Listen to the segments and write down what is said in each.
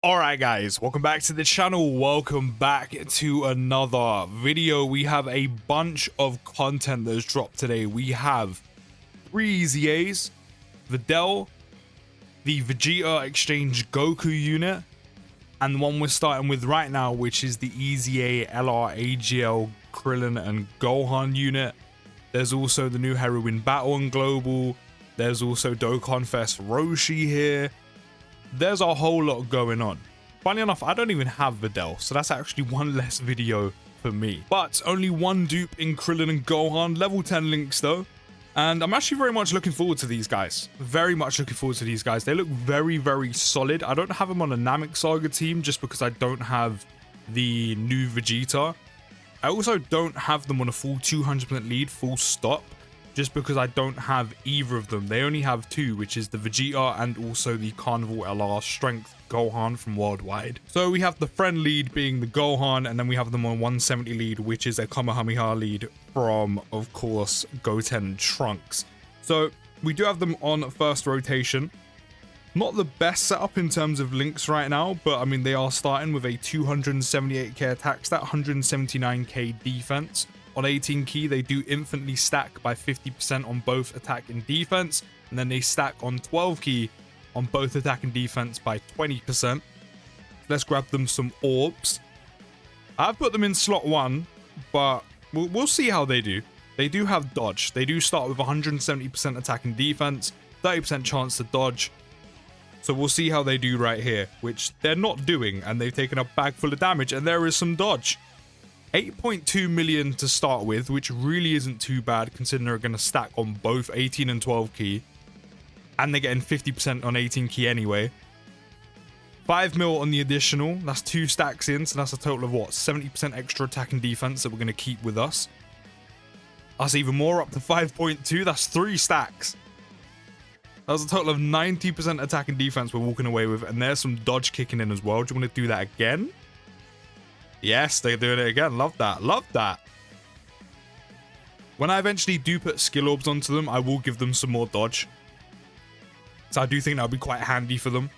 Alright guys, welcome back to the channel, welcome back to another video. We have a bunch of content that's dropped today. We have 3 EZAs, Videl, the Vegeta Exchange Goku unit, and the one we're starting with right now, which is the EZA LR AGL Krillin and Gohan unit. There's also the new Heroine Battle and Global. There's also Dokkan Fest Roshi here. There's a whole lot going on. Funny enough, I don't even have Videl, so that's actually one less video for me. But only one dupe in Krillin and Gohan, level 10 links though. And I'm actually very much looking forward to these guys. Very much looking forward to these guys. They look very, very solid. I don't have them on a Namek Saga team just because I don't have the new Vegeta. I also don't have them on a full 200% lead, full stop. Just because I don't have either of them. They only have 2, which is the Vegeta and also the Carnival LR Strength Gohan from Worldwide. So we have the friend lead being the Gohan, and then we have them on 170 lead, which is a Kamehameha lead from, of course, Goten Trunks. So we do have them on first rotation. Not the best setup in terms of links right now, but I mean, they are starting with a 278k attack stat, 179k defense. On 18 key, they do infinitely stack by 50% on both attack and defense, and then they stack on 12 key on both attack and defense by 20%. Let's grab them some orbs. I've put them in slot 1, but we'll see how they do. They do have dodge. They do start with 170% attack and defense, 30% chance to dodge. So we'll see how they do right here, which they're not doing, and they've taken a bag full of damage, and there is some dodge. 8.2 million to start with, which really isn't too bad considering they're going to stack on both 18 and 12 key. And they're getting 50% on 18 key anyway. 5 mil on the additional, that's 2 stacks in, so that's a total of what, 70% extra attack and defense that we're going to keep with us. That's even more, up to 5.2, that's 3 stacks. That's a total of 90% attack and defense we're walking away with, and there's some dodge kicking in as well. Do you want to do that again? Yes, they're doing it again. Love that. Love that. When I eventually do put skill orbs onto them, I will give them some more dodge. So I do think that'll be quite handy for them.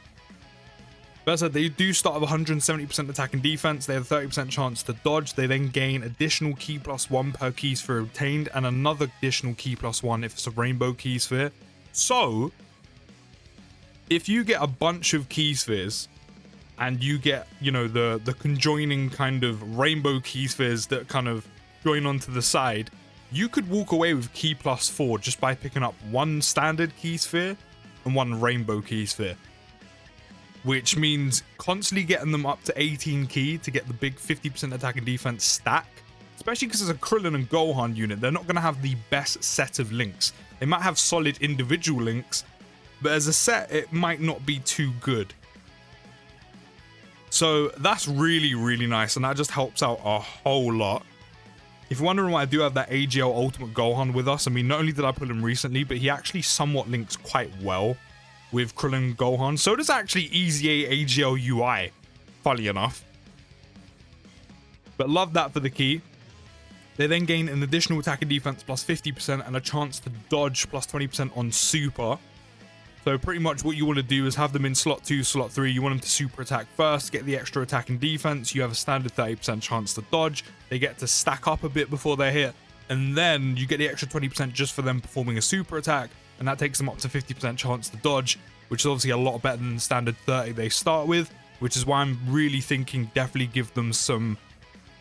But as I said, they do start with 170% attack and defense. They have a 30% chance to dodge. They then gain additional key +1 per key sphere obtained, and another additional key +1 if it's a rainbow key sphere. So, if you get a bunch of key spheres, and you get, you know, the conjoining kind of rainbow key spheres that kind of join onto the side, you could walk away with key +4 just by picking up 1 standard key sphere and 1 rainbow key sphere. Which means constantly getting them up to 18 key to get the big 50% attack and defense stack. Especially because it's a Krillin and Gohan unit, they're not going to have the best set of links. They might have solid individual links, but as a set, it might not be too good. So that's really, really nice, and that just helps out a whole lot. If you're wondering why I do have that AGL Ultimate Gohan with us, I mean, not only did I put him recently, but he actually somewhat links quite well with Krillin Gohan. So does actually EZA AGL UI, funny enough. But love that for the key. They then gain an additional attack and defense +50% and a chance to dodge +20% on super. So pretty much what you want to do is have them in slot 2, slot 3. You want them to super attack first, get the extra attack and defense. You have a standard 30% chance to dodge. They get to stack up a bit before they're hit. And then you get the extra 20% just for them performing a super attack. And that takes them up to 50% chance to dodge, which is obviously a lot better than the standard 30 they start with. Which is why I'm really thinking definitely give them some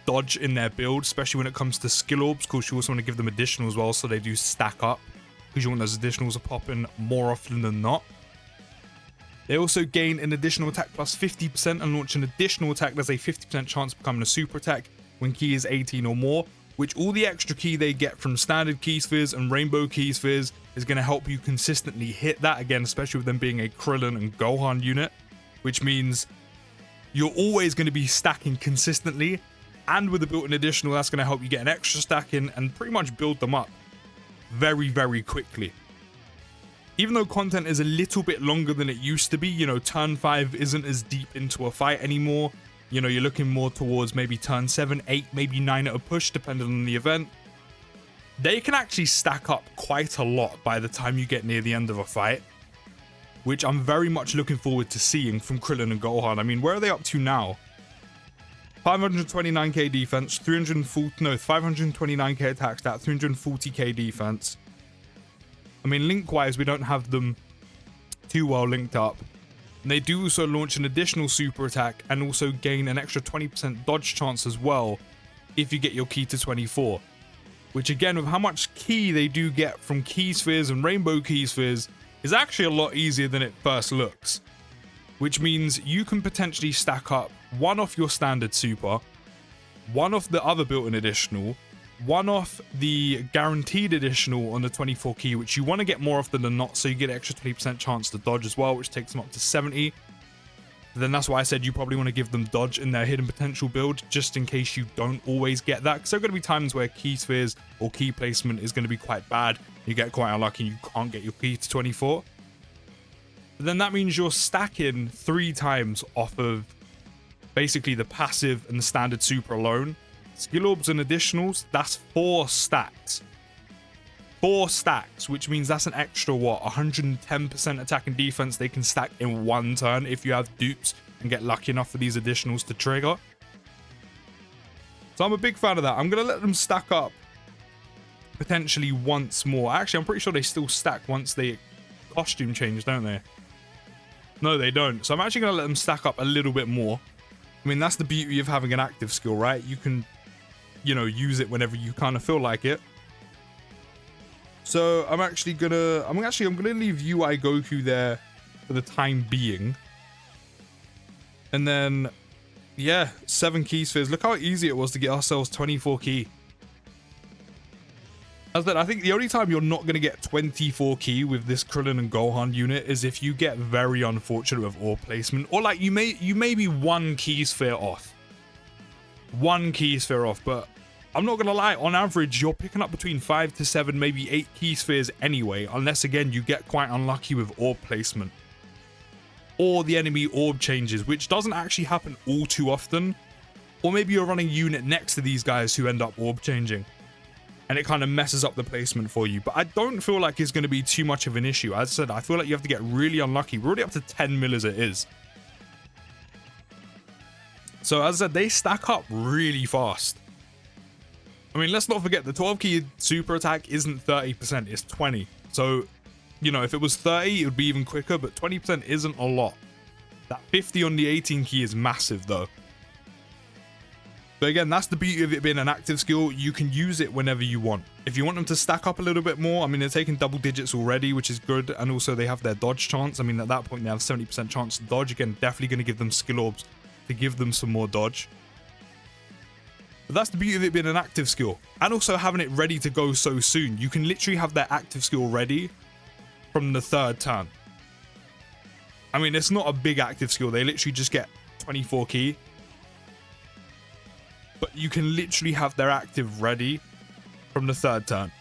dodge in their build, especially when it comes to skill orbs. Of course, you also want to give them additional as well so they do stack up, because you want those additionals to pop in more often than not. They also gain an additional attack +50% and launch an additional attack. There's a 50% chance of becoming a super attack when key is 18 or more, which all the extra key they get from standard key spheres and rainbow key spheres is going to help you consistently hit that again, especially with them being a Krillin and Gohan unit, which means you're always going to be stacking consistently, and with the built-in additional, that's going to help you get an extra stack in and pretty much build them up very, very quickly. Even though content is a little bit longer than it used to be, you know, turn 5 isn't as deep into a fight anymore. You know, you're looking more towards maybe turn 7, 8, maybe 9 at a push, depending on the event. They can actually stack up quite a lot by the time you get near the end of a fight. which I'm very much looking forward to seeing from Krillin and Gohan. I mean, where are they up to now? 529k defense, 529k attack stat, 340k defense. I mean, link-wise, we don't have them too well linked up. And they do also launch an additional super attack and also gain an extra 20% dodge chance as well if you get your key to 24. Which again, with how much key they do get from key spheres and rainbow key spheres, is actually a lot easier than it first looks. Which means you can potentially stack up one off your standard super, one off the other built-in additional, one off the guaranteed additional on the 24 key, which you want to get more often than not, so you get an extra 20% chance to dodge as well, which takes them up to 70. Then that's why I said you probably want to give them dodge in their hidden potential build, just in case you don't always get that, because there are going to be times where key spheres or key placement is going to be quite bad. You get quite unlucky and you can't get your key to 24. But then that means you're stacking 3 times off of basically the passive and the standard super alone. Skill orbs and additionals, that's 4 stacks. 4 stacks, which means that's an extra, what, 110% attack and defense they can stack in 1 turn if you have dupes and get lucky enough for these additionals to trigger. So I'm a big fan of that. I'm going to let them stack up potentially once more. Actually, I'm pretty sure they still stack once they costume change, don't they? No, they don't. So I'm actually going to let them stack up a little bit more. I mean, that's the beauty of having an active skill, right? You can, you know, use it whenever you kind of feel like it. So I'm gonna leave UI Goku there for the time being. And then, yeah, 7 key spheres. Look how easy it was to get ourselves 24 key. As that, I think the only time you're not going to get 24 key with this Krillin and Gohan unit is if you get very unfortunate with orb placement, or like you may be 1 key sphere off. 1 key sphere off, but I'm not going to lie, on average, you're picking up between 5 to 7, maybe 8 key spheres anyway, unless again you get quite unlucky with orb placement. Or the enemy orb changes, which doesn't actually happen all too often. Or maybe you're running a unit next to these guys who end up orb changing, and it kind of messes up the placement for you. But I don't feel like it's going to be too much of an issue. As I said, I feel like you have to get really unlucky. We're already up to 10 mil as it is. So as I said, they stack up really fast. I mean, let's not forget the 12 key super attack isn't 30%, it's 20. So, you know, if it was 30, it would be even quicker, but 20% isn't a lot. That 50 on the 18 key is massive though. But again, that's the beauty of it being an active skill. You can use it whenever you want. If you want them to stack up a little bit more, I mean, they're taking double digits already, which is good. And also they have their dodge chance. I mean, at that point, they have 70% chance to dodge. Again, definitely going to give them skill orbs to give them some more dodge. But that's the beauty of it being an active skill. And also having it ready to go so soon. You can literally have their active skill ready from the 3rd turn. I mean, it's not a big active skill. They literally just get 24 key. But you can literally have their active ready from the 3rd turn.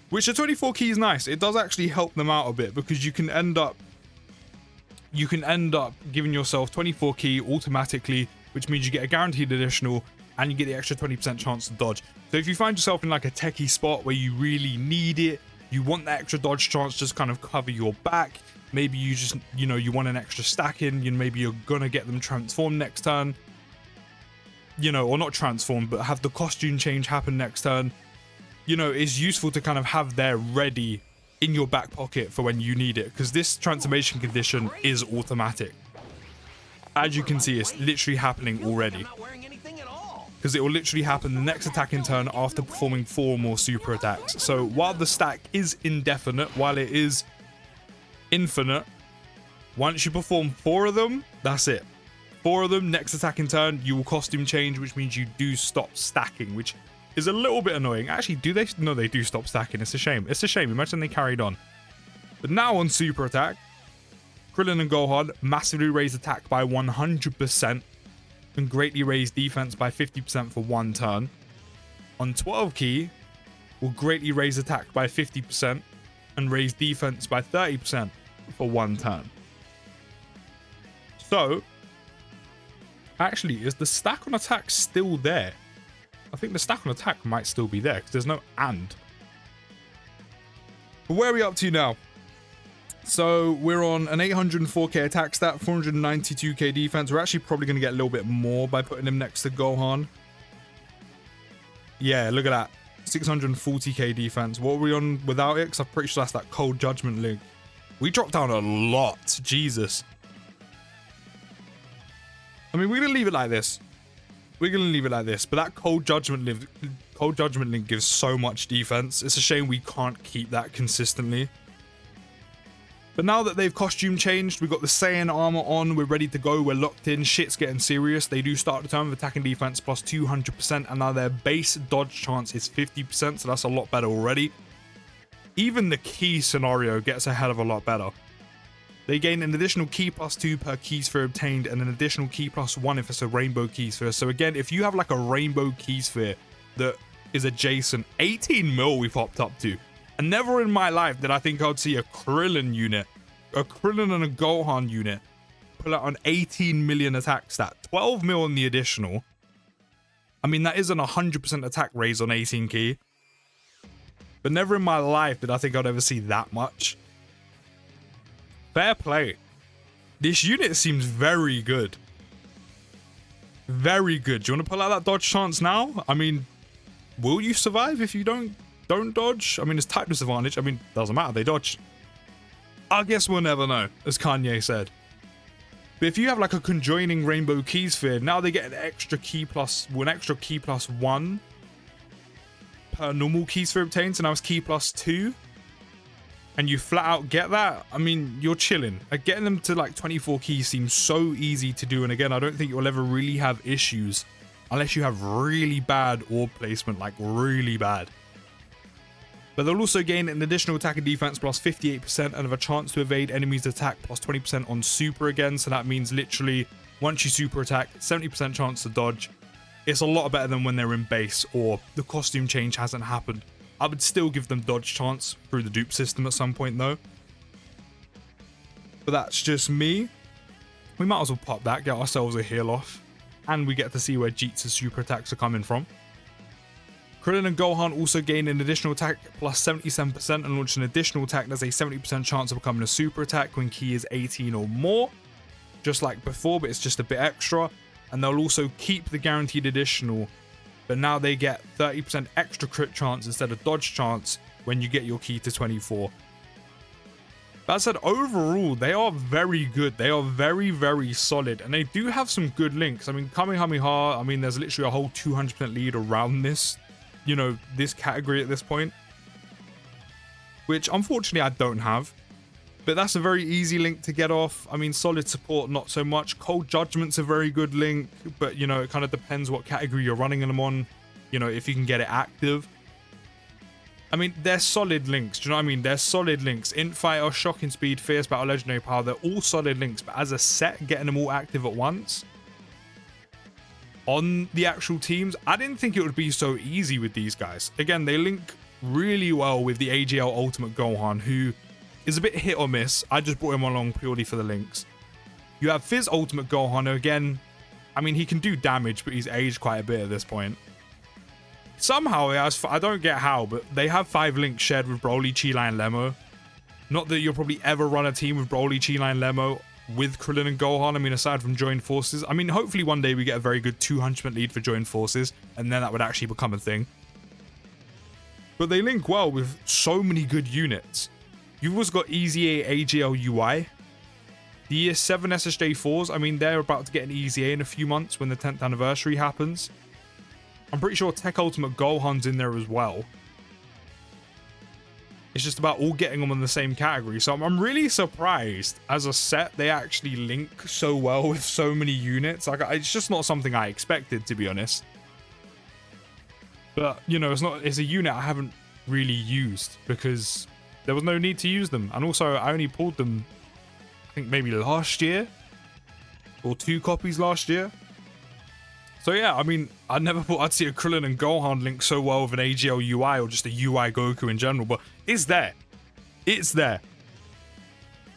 Which the 24 key is nice. It does actually help them out a bit because you can end up giving yourself 24 key automatically, which means you get a guaranteed additional and you get the extra 20% chance to dodge. So if you find yourself in like a techie spot where you really need it, you want that extra dodge chance just kind of cover your back. Maybe you just, you know, you want an extra stack in, maybe you're gonna get them transformed next turn. You know, or not transformed, but have the costume change happen next turn. You know, it's useful to kind of have there ready in your back pocket for when you need it, because this transformation condition is automatic. As you can see, it's literally happening already. Because it will literally happen the next attacking turn after performing 4 more super attacks. So while the stack is indefinite, while it is infinite, once you perform 4 of them, that's it. 4 of them, next attacking turn, you will costume change, which means you do stop stacking, which is a little bit annoying. Actually, do they? No, they do stop stacking. It's a shame. It's a shame. Imagine they carried on. But now on super attack, Krillin and Gohan massively raise attack by 100% and greatly raise defense by 50% for 1 turn. On 12 key, will greatly raise attack by 50% and raise defense by 30% for 1 turn. So, actually, is the stack on attack still there? I think the stack on attack might still be there because there's no and. But where are we up to now? So we're on an 804k attack stat, 492k defense. We're actually probably going to get a little bit more by putting him next to Gohan. Yeah, look at that. 640k defense. What are we on without it? Because I'm pretty sure that's that Cold Judgment link. We dropped down a lot. Jesus. I mean, we're going to leave it like this. We're going to leave it like this. But that Cold Judgment link gives so much defense. It's a shame we can't keep that consistently. But now that they've costume changed, we've got the Saiyan armor on, we're ready to go, we're locked in, shit's getting serious. They do start the turn with attacking defense plus 200%, and now their base dodge chance is 50%, so that's a lot better already. Even the key scenario gets a hell of a lot better. They gain an additional key plus 2 per key sphere obtained, and an additional key plus 1 if it's a rainbow key sphere. So again, if you have like a rainbow key sphere that is adjacent, 18 mil we popped up to. And never in my life did I think I'd see a Krillin unit, a Krillin and a Gohan unit, pull out an 18 million attack stat, 12 mil on the additional. I mean, that is an 100% attack raise on 18 key. But never in my life did I think I'd ever see that much. Fair play. This unit seems very good. Very good. Do you want to pull out that dodge chance now? I mean, will you survive if you don't dodge? I mean, it's type disadvantage. I mean, doesn't matter, they dodge. I guess we'll never know, as Kanye said. But if you have like a conjoining rainbow key sphere, now they get an extra key plus 1 per normal key sphere obtained, so now it's key plus 2. And you flat out get that, I mean, you're chilling. Getting them to like 24 keys seems so easy to do, and again, I don't think you'll ever really have issues unless you have really bad orb placement, like really bad. But they'll also gain an additional attack and defense plus 58% and have a chance to evade enemies' attack plus 20% on super again. So that means literally once you super attack, 70% chance to dodge. It's a lot better than when they're in base or the costume change hasn't happened. I would still give them dodge chance through the dupe system at some point though. But that's just me. We might as well pop that, get ourselves a heal off. And we get to see where Jeet's super attacks are coming from. Krillin and Gohan also gain an additional attack plus 77% and launch an additional attack that's a 70% chance of becoming a super attack when key is 18 or more. Just like before, but it's just a bit extra. And they'll also keep the guaranteed additional, but now they get 30% extra crit chance instead of dodge chance when you get your key to 24. That said, overall, they are very good. They are very, very solid. And they do have some good links. I mean, Kamehameha, I mean, there's literally a whole 200% lead around this, you know, this category at this point, which unfortunately I don't have, but that's a very easy link to get off. I mean, solid support, not so much. Cold Judgment's a very good link, but you know, it kind of depends what category you're running them on, you know, if you can get it active. I mean, they're solid links, do you know what I mean? They're solid links. Infighter, Shocking Speed, Fierce Battle, Legendary Power, they're all solid links, but as a set, getting them all active at once on the actual teams, I didn't think it would be so easy with these guys. Again, they link really well with the AGL Ultimate Gohan, who is a bit hit or miss. I just brought him along purely for the links. You have Fizz Ultimate Gohan, who again, I mean, he can do damage, but he's aged quite a bit at this point. Somehow, I don't get how, but they have 5 links shared with Broly, Cheelai, and Lemo. Not that you'll probably ever run a team with Broly, Cheelai, and Lemo with Krillin and Gohan. I mean, aside from joined forces. I mean, hopefully one day we get a very good 200% lead for joined forces, and then that would actually become a thing. But they link well with so many good units. You've also got EZA AGL UI. The Year 7 SSJ4s, I mean, they're about to get an EZA in a few months when the 10th anniversary happens. I'm pretty sure Tech Ultimate Gohan's in there as well. It's just about all getting them in the same category. So I'm really surprised as a set they actually link so well with so many units. Like, it's just not something I expected, to be honest. But, you know, it's a unit I haven't really used because there was no need to use them. And also, I only pulled them, I think maybe last year, or 2 copies last year. So yeah, I mean, I never thought I'd see a Krillin and Gohan link so well with an AGL UI or just a UI Goku in general, but it's there. It's there.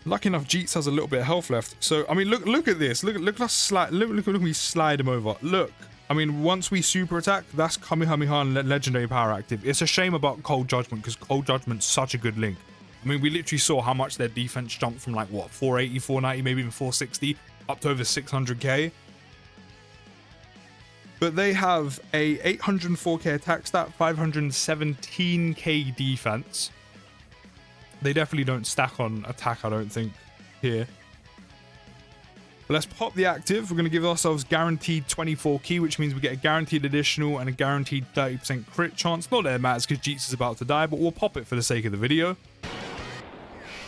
Lucky enough, Jeets has a little bit of health left. So, I mean, look at this. Look at me slide him over. Look. I mean, once we super attack, that's Kamehameha and Legendary Power active. It's a shame about Cold Judgment because Cold Judgment's such a good link. I mean, we literally saw how much their defense jumped from like, what, 480, 490, maybe even 460, up to over 600k. But they have a 804k attack stat, 517k defense. They definitely don't stack on attack, I don't think, here. But let's pop the active. We're going to give ourselves guaranteed 24 key, which means we get a guaranteed additional and a guaranteed 30% crit chance. Not that it matters because Jeets is about to die, but we'll pop it for the sake of the video.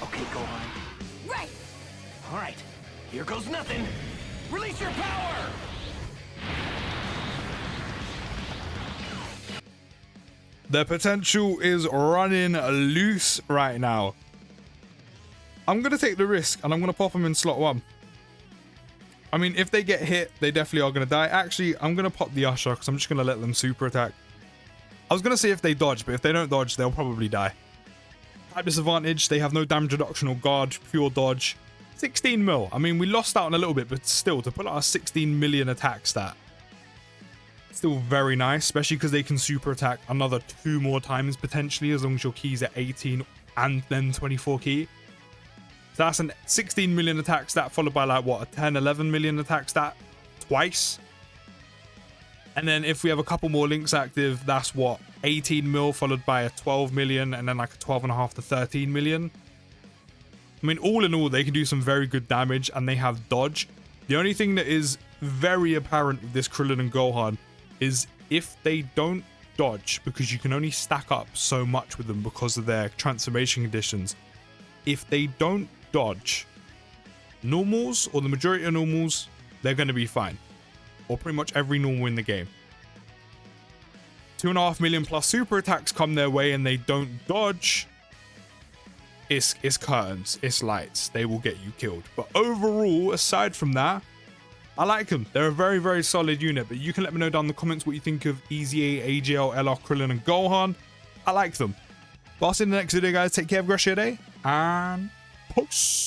Okay, Gohan. Right. All right. Here goes nothing. Release your power. Their potential is running loose right now. I'm going to take the risk and I'm going to pop them in slot 1. I mean, if they get hit, they definitely are going to die. Actually, I'm going to pop the Usher because I'm just going to let them super attack. I was going to say if they dodge, but if they don't dodge, they'll probably die. Type disadvantage, they have no damage reduction or guard, pure dodge. 16 mil. I mean, we lost out on a little bit, but still, to put out a 16 million attack stat, still very nice, especially because they can super attack another 2 more times potentially, as long as your key's at 18 and then 24 key. So that's a 16 million attack stat followed by like what, a 10, 11 million attack stat twice. And then if we have a couple more links active, that's what, 18 mil followed by a 12 million and then like a 12.5 to 13 million. I mean, all in all, they can do some very good damage and they have dodge. The only thing that is very apparent with this Krillin and Gohan is if they don't dodge, because you can only stack up so much with them because of their transformation conditions. If they don't dodge normals or the majority of normals, they're going to be fine, or pretty much every normal in the game. 2.5 million plus super attacks come their way and they don't dodge, it's curtains, it's lights, they will get you killed. But overall, aside from that, I like them. They're a very, very solid unit, but you can let me know down in the comments what you think of EZA, AGL, LR, Krillin and Gohan. I like them. But I'll see you in the next video, guys. Take care, have a great day, and peace.